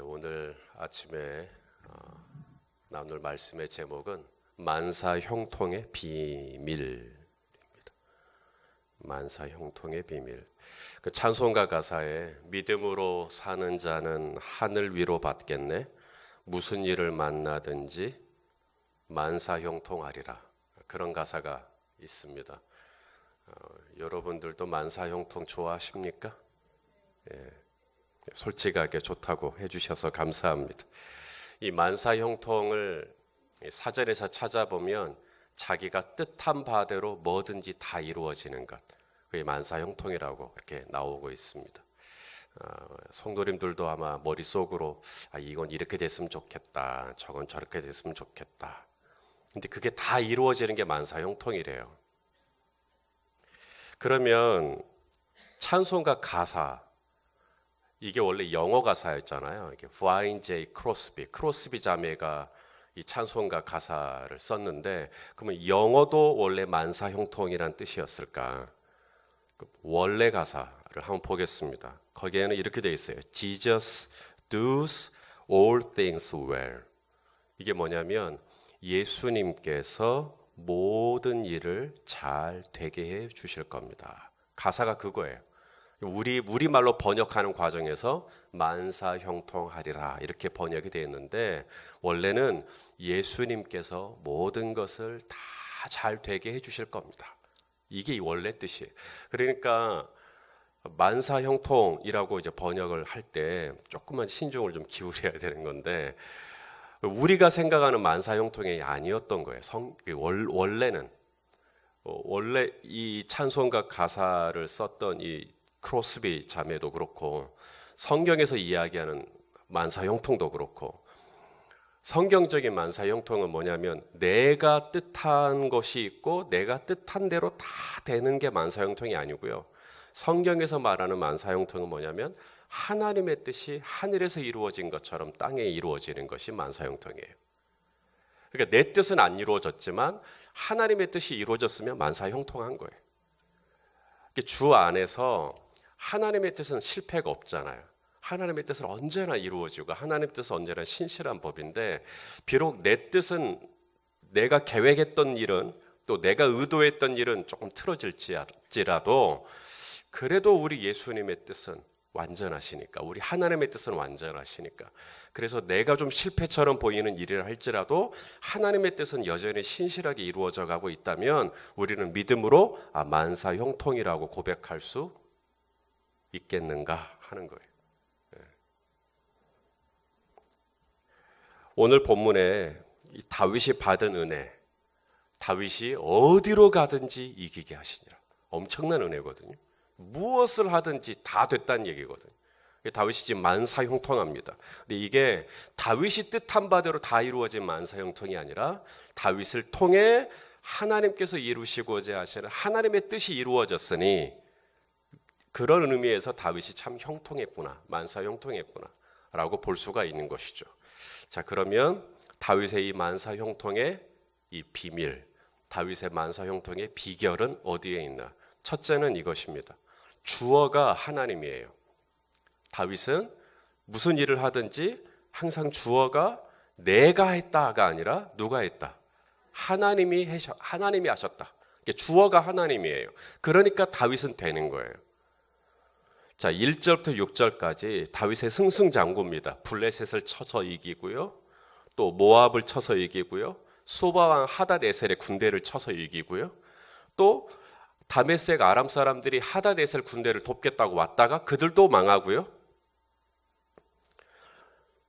오늘 아침에 나눌 말씀의 제목은 만사형통의 비밀입니다. 만사형통의 비밀. 그 찬송가 가사에 믿음으로 사는 자는 하늘 위로 받겠네. 무슨 일을 만나든지 만사형통하리라. 그런 가사가 있습니다. 여러분들도 만사형통 좋아하십니까? 예. 솔직하게 좋다고 해주셔서 감사합니다. 이 만사형통을 사전에서 찾아보면 자기가 뜻한 바대로 뭐든지 다 이루어지는 것, 그게 만사형통이라고 이렇게 나오고 있습니다. 성도님들도 아마 머릿속으로 이건 이렇게 됐으면 좋겠다, 저건 저렇게 됐으면 좋겠다. 근데 그게 다 이루어지는 게 만사형통이래요. 그러면 찬송가 가사, 이게 원래 영어 가사였잖아요. 이게 브라이언 J. 크로스비 자매가 이 찬송가 가사를 썼는데, 그러면 영어도 원래 만사형통이란 뜻이었을까? 원래 가사를 한번 보겠습니다. 거기에는 이렇게 되어 있어요. Jesus does all things well. 이게 뭐냐면 예수님께서 모든 일을 잘 되게 해 주실 겁니다. 가사가 그거예요. 우리말로 번역하는 과정에서 만사형통하리라 이렇게 번역이 되어 있는데, 원래는 예수님께서 모든 것을 다 잘 되게 해 주실 겁니다. 이게 원래 뜻이에요. 그러니까 만사형통이라고 이제 번역을 할 때 조금만 신중을 좀 기울여야 되는 건데, 우리가 생각하는 만사형통이 아니었던 거예요. 원래는 원래 이 찬송가 가사를 썼던 이 크로스비 자매도 그렇고, 성경에서 이야기하는 만사형통도 그렇고, 성경적인 만사형통은 뭐냐면 내가 뜻한 것이 있고 내가 뜻한 대로 다 되는 게 만사형통이 아니고요. 성경에서 말하는 만사형통은 뭐냐면 하나님의 뜻이 하늘에서 이루어진 것처럼 땅에 이루어지는 것이 만사형통이에요. 그러니까 내 뜻은 안 이루어졌지만 하나님의 뜻이 이루어졌으면 만사형통한 거예요. 주 안에서 하나님의 뜻은 실패가 없잖아요. 하나님의 뜻은 언제나 이루어지고 하나님의 뜻은 언제나 신실한 법인데, 비록 내 뜻은, 내가 계획했던 일은, 또 내가 의도했던 일은 조금 틀어질지라도 그래도 우리 예수님의 뜻은 완전하시니까, 우리 하나님의 뜻은 완전하시니까, 그래서 내가 좀 실패처럼 보이는 일이라 할지라도 하나님의 뜻은 여전히 신실하게 이루어져 가고 있다면 우리는 믿음으로 만사형통이라고 고백할 수 있겠는가 하는 거예요. 오늘 본문에 다윗이 받은 은혜, 다윗이 어디로 가든지 이기게 하시니라. 엄청난 은혜거든요. 무엇을 하든지 다 됐다는 얘기거든요. 다윗이 지금 만사형통합니다. 근데 이게 다윗이 뜻한 바대로 다 이루어진 만사형통이 아니라 다윗을 통해 하나님께서 이루시고자 하시는 하나님의 뜻이 이루어졌으니, 그런 의미에서 다윗이 참 형통했구나, 만사형통했구나 라고 볼 수가 있는 것이죠. 자, 그러면 다윗의 이 만사형통의 이 비밀, 다윗의 만사형통의 비결은 어디에 있나? 첫째는 이것입니다. 주어가 하나님이에요. 다윗은 무슨 일을 하든지 항상 주어가 내가 했다가 아니라 누가 했다? 하나님이 하셨다. 주어가 하나님이에요. 그러니까 다윗은 되는 거예요. 자, 1절부터 6절까지 다윗의 승승장구입니다. 블레셋을 쳐서 이기고요, 또 모압을 쳐서 이기고요, 소바왕 하닷에셀의 군대를 쳐서 이기고요, 또 다메섹 아람 사람들이 하닷에셀 군대를 돕겠다고 왔다가 그들도 망하고요.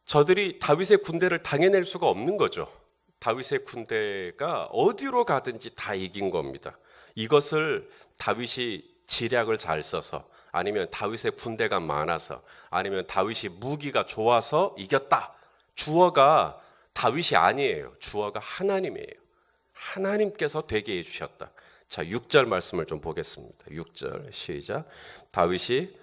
저들이 다윗의 군대를 당해낼 수가 없는 거죠. 다윗의 군대가 어디로 가든지 다 이긴 겁니다. 이것을 다윗이 지략을 잘 써서, 아니면 다윗의 군대가 많아서, 아니면 다윗이 무기가 좋아서 이겼다. 주어가 다윗이 아니에요. 주어가 하나님이에요. 하나님께서 되게 해주셨다. 자, 6절 말씀을 좀 보겠습니다. 6절 시작. 다윗이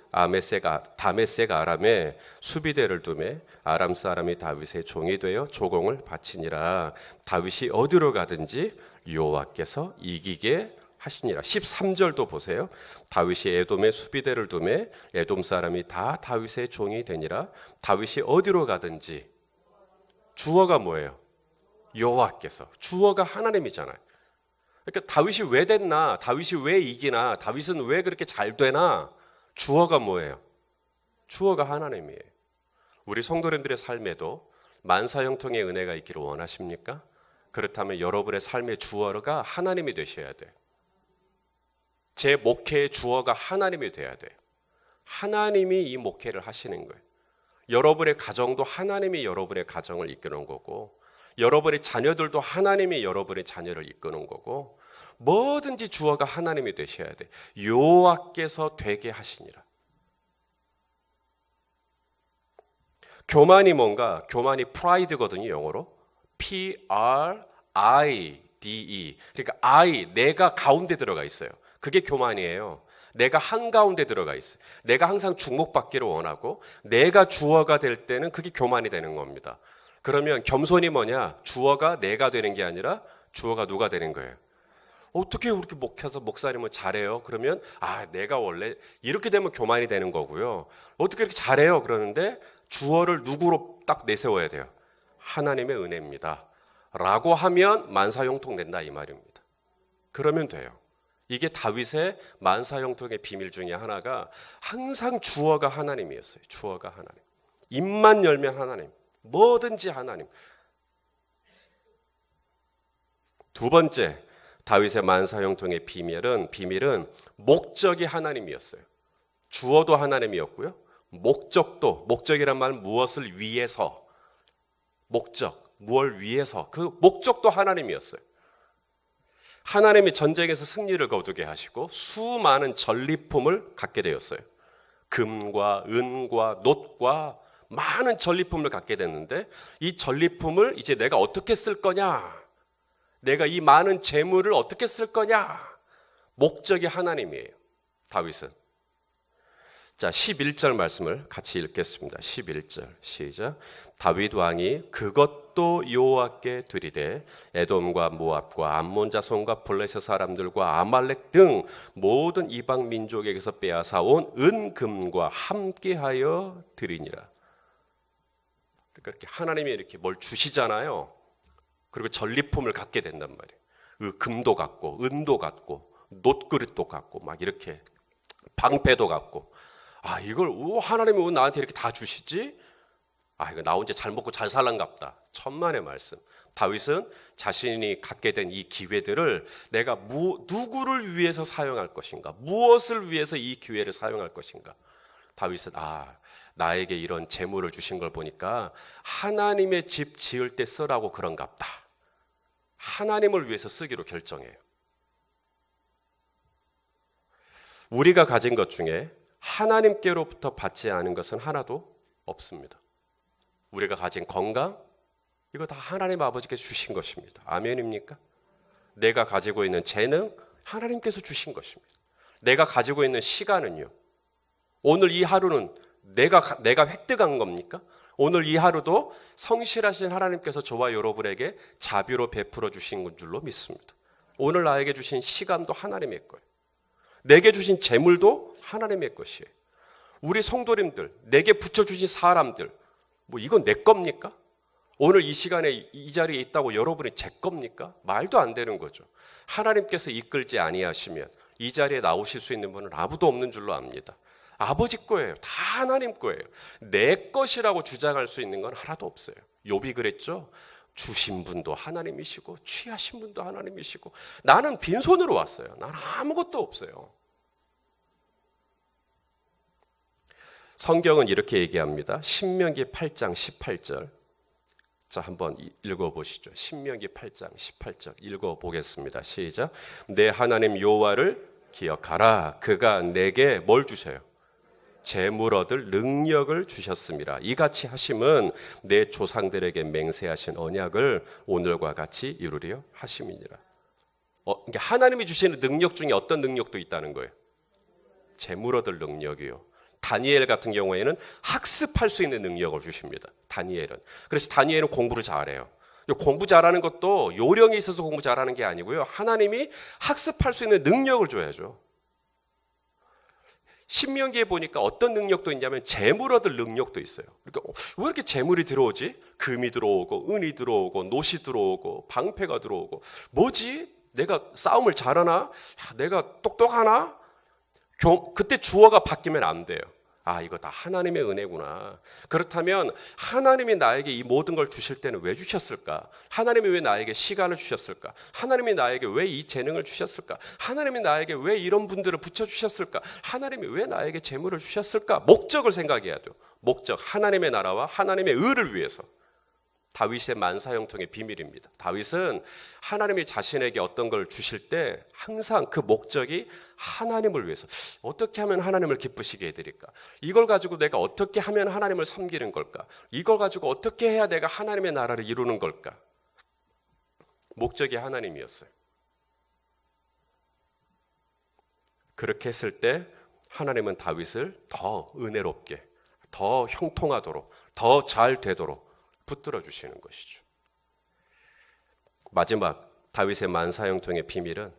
다메섹 아람에 수비대를 두매 아람 사람이 다윗의 종이 되어 조공을 바치니라. 다윗이 어디로 가든지 여호와께서 이기게 하시니라. 13절도 보세요. 다윗이 에돔에 수비대를 두매 에돔 사람이 다 다윗의 종이 되니라. 다윗이 어디로 가든지 주어가 뭐예요? 여호와께서. 주어가 하나님이잖아요. 그러니까 다윗이 왜 됐나? 다윗이 왜 이기나? 다윗은 왜 그렇게 잘 되나? 주어가 뭐예요? 주어가 하나님이에요. 우리 성도님들의 삶에도 만사형통의 은혜가 있기를 원하십니까? 그렇다면 여러분의 삶의 주어가 하나님이 되셔야 돼요. 제 목회의 주어가 하나님이 돼야 돼요. 하나님이 이 목회를 하시는 거예요. 여러분의 가정도 하나님이 여러분의 가정을 이끄는 거고, 여러분의 자녀들도 하나님이 여러분의 자녀를 이끄는 거고, 뭐든지 주어가 하나님이 되셔야 돼요. 여호와께서 되게 하시니라. 교만이 뭔가? 교만이 프라이드거든요, 영어로. P-R-I-D-E. 그러니까 내가 가운데 들어가 있어요. 그게 교만이에요. 내가 한가운데 들어가 있어요. 내가 항상 주목받기를 원하고 내가 주어가 될 때는 그게 교만이 되는 겁니다. 그러면 겸손이 뭐냐? 주어가 내가 되는 게 아니라 주어가 누가 되는 거예요. 어떻게 그렇게 목사님은 잘해요? 그러면 내가 원래 이렇게 되면 교만이 되는 거고요. 어떻게 이렇게 잘해요? 그러는데 주어를 누구로 딱 내세워야 돼요? 하나님의 은혜입니다. 라고 하면 만사형통 된다 이 말입니다. 그러면 돼요. 이게 다윗의 만사형통의 비밀 중에 하나가 항상 주어가 하나님이었어요. 주어가 하나님. 입만 열면 하나님. 뭐든지 하나님. 두 번째, 다윗의 만사형통의 비밀은 목적이 하나님이었어요. 주어도 하나님이었고요. 목적이란 말은 무엇을 위해서, 무엇을 위해서, 그 목적도 하나님이었어요. 하나님이 전쟁에서 승리를 거두게 하시고 수많은 전리품을 갖게 되었어요. 금과 은과 놋과 많은 전리품을 갖게 됐는데 이 전리품을 이제 내가 어떻게 쓸 거냐? 내가 이 많은 재물을 어떻게 쓸 거냐? 목적이 하나님이에요. 다윗은. 자, 11절 말씀을 같이 읽겠습니다. 11절 시작. 다윗 왕이 그것도 여호와께 드리되 에돔과 모압과 암몬 자손과 블레셋 사람들과 아말렉 등 모든 이방 민족에게서 빼앗아 온 은금과 함께하여 드리니라. 그러니까 하나님이 이렇게 뭘 주시잖아요. 그리고 전리품을 갖게 된단 말이에요. 금도 갖고 은도 갖고 놋그릇도 갖고 막 이렇게 방패도 갖고 이걸 하나님이 왜 나한테 이렇게 다 주시지? 이거 나 혼자 잘 먹고 잘 살란갑다. 천만의 말씀. 다윗은 자신이 갖게 된 이 기회들을 내가 누구를 위해서 사용할 것인가? 무엇을 위해서 이 기회를 사용할 것인가? 다윗은 나에게 이런 재물을 주신 걸 보니까 하나님의 집 지을 때 쓰라고 그런갑다. 하나님을 위해서 쓰기로 결정해요. 우리가 가진 것 중에 하나님께로부터 받지 않은 것은 하나도 없습니다. 우리가 가진 건강, 이거 다 하나님 아버지께서 주신 것입니다. 아멘입니까? 내가 가지고 있는 재능, 하나님께서 주신 것입니다. 내가 가지고 있는 시간은요. 오늘 이 하루는 내가 획득한 겁니까? 오늘 이 하루도 성실하신 하나님께서 저와 여러분에게 자비로 베풀어 주신 줄로 믿습니다. 오늘 나에게 주신 시간도 하나님의 거예요. 내게 주신 재물도 하나님의 것이에요. 우리 성도님들, 내게 붙여주신 사람들, 이건 내 겁니까? 오늘 이 시간에 이 자리에 있다고 여러분이 제 겁니까? 말도 안 되는 거죠. 하나님께서 이끌지 아니하시면 이 자리에 나오실 수 있는 분은 아무도 없는 줄로 압니다. 아버지 거예요. 다 하나님 거예요. 내 것이라고 주장할 수 있는 건 하나도 없어요. 욥이 그랬죠. 주신 분도 하나님이시고 취하신 분도 하나님이시고 나는 빈손으로 왔어요. 나는 아무것도 없어요. 성경은 이렇게 얘기합니다. 신명기 8장 18절. 자, 한번 읽어보시죠. 신명기 8장 18절 읽어보겠습니다. 시작. 내 하나님 여호와를 기억하라. 그가 내게 뭘 주셔요? 재물 얻을 능력을 주셨습니다. 이같이 하심은 내 조상들에게 맹세하신 언약을 오늘과 같이 이루려 하심이니라. 그러니까 하나님이 주시는 능력 중에 어떤 능력도 있다는 거예요? 재물 얻을 능력이요. 다니엘 같은 경우에는 학습할 수 있는 능력을 주십니다. 다니엘은. 그래서 다니엘은 공부를 잘해요. 공부 잘하는 것도 요령이 있어서 공부 잘하는 게 아니고요. 하나님이 학습할 수 있는 능력을 줘야죠. 신명기에 보니까 어떤 능력도 있냐면 재물 얻을 능력도 있어요. 그러니까 왜 이렇게 재물이 들어오지? 금이 들어오고 은이 들어오고 노시 들어오고 방패가 들어오고 뭐지? 내가 싸움을 잘하나? 내가 똑똑하나? 그때 주어가 바뀌면 안 돼요. 아, 이거 다 하나님의 은혜구나. 그렇다면 하나님이 나에게 이 모든 걸 주실 때는 왜 주셨을까? 하나님이 왜 나에게 시간을 주셨을까? 하나님이 나에게 왜 이 재능을 주셨을까? 하나님이 나에게 왜 이런 분들을 붙여주셨을까? 하나님이 왜 나에게 재물을 주셨을까? 목적을 생각해야 돼요. 목적, 하나님의 나라와 하나님의 의를 위해서. 다윗의 만사형통의 비밀입니다. 다윗은 하나님이 자신에게 어떤 걸 주실 때 항상 그 목적이 하나님을 위해서, 어떻게 하면 하나님을 기쁘시게 해드릴까? 이걸 가지고 내가 어떻게 하면 하나님을 섬기는 걸까? 이걸 가지고 어떻게 해야 내가 하나님의 나라를 이루는 걸까? 목적이 하나님이었어요. 그렇게 했을 때 하나님은 다윗을 더 은혜롭게, 더 형통하도록, 더 잘 되도록 붙들어 주시는 것이죠. 마지막 다윗의 만사형통의 비밀은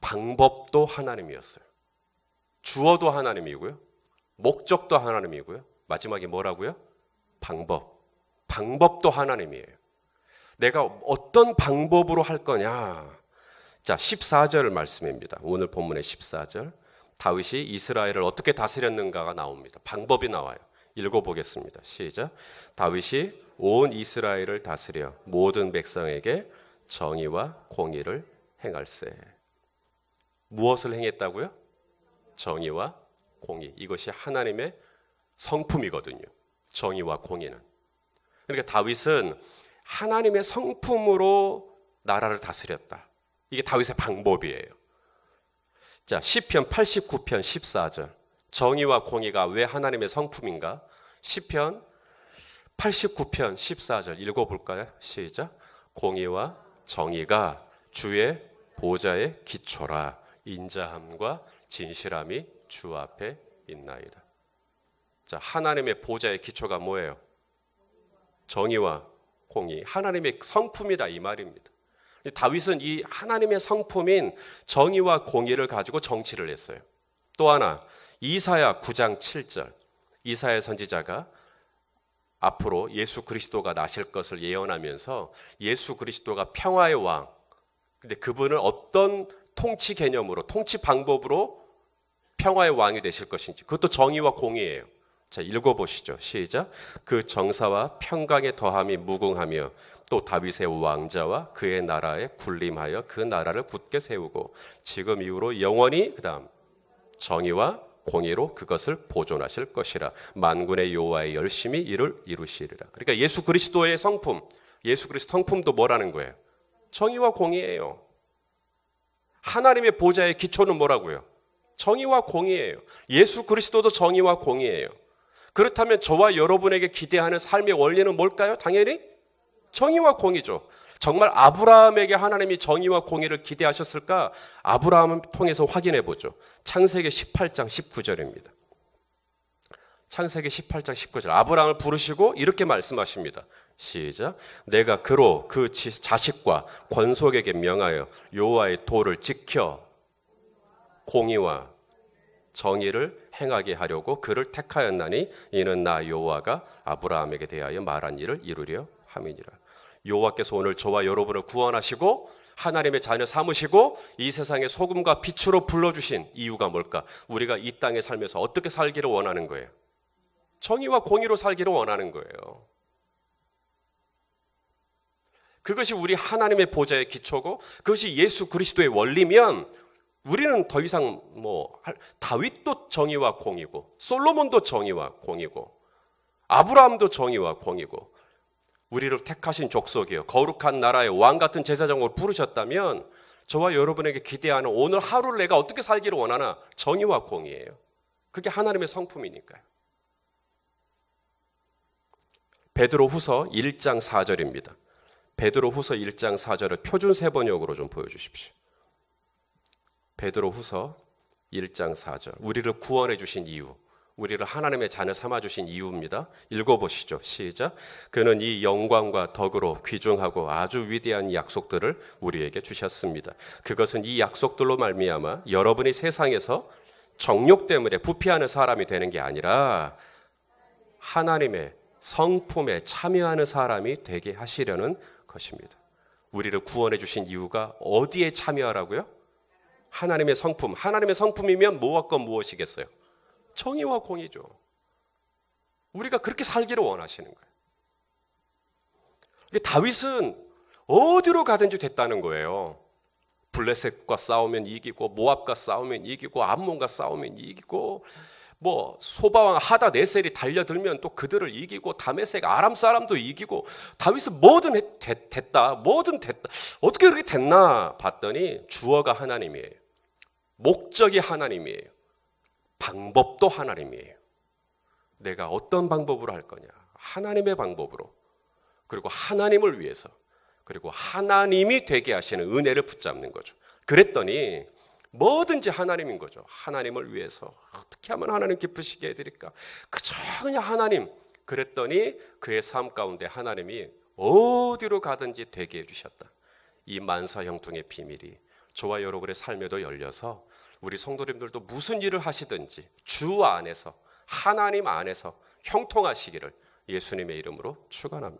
방법도 하나님이었어요. 주어도 하나님이고요. 목적도 하나님이고요. 마지막에 뭐라고요? 방법도 하나님이에요. 내가 어떤 방법으로 할 거냐? 자, 14절 말씀입니다. 오늘 본문의 14절. 다윗이 이스라엘을 어떻게 다스렸는가가 나옵니다. 방법이 나와요. 읽어보겠습니다. 시작. 다윗이 온 이스라엘을 다스려 모든 백성에게 정의와 공의를 행할세. 무엇을 행했다고요? 정의와 공의. 이것이 하나님의 성품이거든요. 정의와 공의는. 그러니까 다윗은 하나님의 성품으로 나라를 다스렸다. 이게 다윗의 방법이에요. 자, 시편 89편 14절. 정의와 공의가 왜 하나님의 성품인가? 시편 89편 14절 읽어볼까요? 시작. 공의와 정의가 주의 보좌의 기초라. 인자함과 진실함이 주 앞에 있나이다. 자, 하나님의 보좌의 기초가 뭐예요? 정의와 공의. 하나님의 성품이다 이 말입니다. 다윗은 이 하나님의 성품인 정의와 공의를 가지고 정치를 했어요. 또 하나, 이사야 9장 7절. 이사야 선지자가 앞으로 예수 그리스도가 나실 것을 예언하면서 예수 그리스도가 평화의 왕, 근데 그분은 어떤 통치 개념으로, 통치 방법으로 평화의 왕이 되실 것인지, 그것도 정의와 공의예요. 자, 읽어보시죠. 시작. 그 정사와 평강의 더함이 무궁하며 또 다윗의 왕자와 그의 나라에 군림하여 그 나라를 굳게 세우고 지금 이후로 영원히 그다음 정의와 공의로 그것을 보존하실 것이라. 만군의 여호와의 열심히 이를 이루시리라. 그러니까 예수 그리스도의 성품, 예수 그리스도 성품도 뭐라는 거예요? 정의와 공의예요. 하나님의 보좌의 기초는 뭐라고요? 정의와 공의예요. 예수 그리스도도 정의와 공의예요. 그렇다면 저와 여러분에게 기대하는 삶의 원리는 뭘까요? 당연히 정의와 공의죠. 정말 아브라함에게 하나님이 정의와 공의를 기대하셨을까? 아브라함을 통해서 확인해 보죠. 창세기 18장 19절입니다. 창세기 18장 19절. 아브라함을 부르시고 이렇게 말씀하십니다. 시작. 내가 그로 그 자식과 권속에게 명하여 여호와의 도를 지켜 공의와 정의를 행하게 하려고 그를 택하였나니 이는 나 여호와가 아브라함에게 대하여 말한 일을 이루려 함이니라. 여호와께서 오늘 저와 여러분을 구원하시고 하나님의 자녀 삼으시고 이 세상의 소금과 빛으로 불러주신 이유가 뭘까? 우리가 이 땅에 살면서 어떻게 살기를 원하는 거예요? 정의와 공의로 살기를 원하는 거예요. 그것이 우리 하나님의 보좌의 기초고 그것이 예수 그리스도의 원리면 우리는 더 이상 다윗도 정의와 공의고 솔로몬도 정의와 공의고 아브라함도 정의와 공의고 우리를 택하신 족속이요 거룩한 나라의 왕 같은 제사장으로 부르셨다면 저와 여러분에게 기대하는 오늘 하루를 내가 어떻게 살기를 원하나? 정의와 공의예요. 그게 하나님의 성품이니까요. 베드로후서 1장 4절입니다. 베드로후서 1장 4절을 표준 세번역으로 좀 보여주십시오. 베드로후서 1장 4절. 우리를 구원해 주신 이유, 우리를 하나님의 자녀 삼아주신 이유입니다. 읽어보시죠. 시작. 그는 이 영광과 덕으로 귀중하고 아주 위대한 약속들을 우리에게 주셨습니다. 그것은 이 약속들로 말미암아 여러분이 세상에서 정욕 때문에 부패하는 사람이 되는 게 아니라 하나님의 성품에 참여하는 사람이 되게 하시려는 것입니다. 우리를 구원해 주신 이유가 어디에 참여하라고요? 하나님의 성품. 하나님의 성품이면 무엇과 무엇이겠어요? 정의와 공의죠. 우리가 그렇게 살기를 원하시는 거예요. 다윗은 어디로 가든지 됐다는 거예요. 블레셋과 싸우면 이기고, 모압과 싸우면 이기고, 암몬과 싸우면 이기고, 뭐 소바왕 하다 네셀이 달려들면 또 그들을 이기고, 다메섹 아람 사람도 이기고, 다윗은 뭐든 됐다. 뭐든 됐다. 어떻게 그렇게 됐나 봤더니 주어가 하나님이에요. 목적이 하나님이에요. 방법도 하나님이에요. 내가 어떤 방법으로 할 거냐? 하나님의 방법으로. 그리고 하나님을 위해서. 그리고 하나님이 되게 하시는 은혜를 붙잡는 거죠. 그랬더니 뭐든지 하나님인 거죠. 하나님을 위해서 어떻게 하면 하나님 기쁘시게 해드릴까? 그저 그냥 하나님. 그랬더니 그의 삶 가운데 하나님이 어디로 가든지 되게 해주셨다. 이 만사형통의 비밀이 저와 여러분의 삶에도 열려서 우리 성도님들도 무슨 일을 하시든지 주 안에서, 하나님 안에서 형통하시기를 예수님의 이름으로 축원합니다.